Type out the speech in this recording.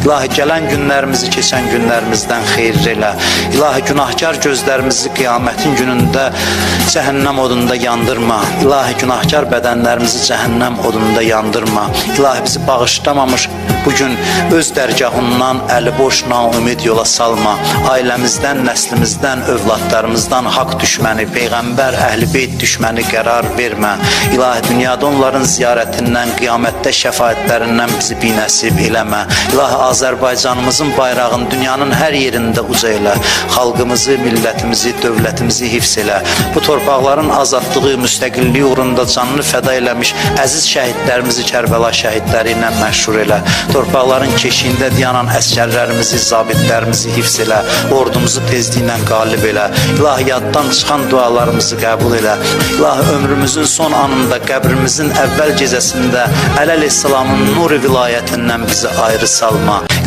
İlahi, gələn günlərimizi keçən günlərimizdən xeyirli elə. İlahi, günahkar gözlərimizi qiyamətin günündə cəhənnəm odunda yandırma. İlahi, günahkar bədənlərimizi cəhənnəm odunda yandırma. İlahi, bizi bağışlamamış bugün öz dərgahından əli boş naümid yola salma. Ailəmizdən, nəslimizdən, övladlarımızdan haqq düşməni, Peyğəmbər, Əhl-i Beyt düşməni qərar vermə. İlahi, dünyada onların ziyarətindən, qiyamətdə şəfaətlərindən bizi binəsib eləmə. İlahi, Azərbaycanımızın bayrağını dünyanın hər yerində uca elə. Xalqımızı, millətimizi, dövlətimizi hifz elə. Bu torpaqların azadlığı, müstəqilliyi uğrunda canını fəda eləmiş əziz şəhidlərimizi Kərbəla şəhidləri ilə məşhur elə. Torpaqların keşiyində dayanan əskərlərimizi, zabitlərimizi hifz elə. Ordumuzu tezliklə qalib elə. İlahi, yaddan çıxan dualarımızı qəbul elə. İlahi, ömrümüzün son anında, qəbrimizin əvvəl gecəsində Əli əleyhissalamın nuri vilayətindən bizi ayrı salma.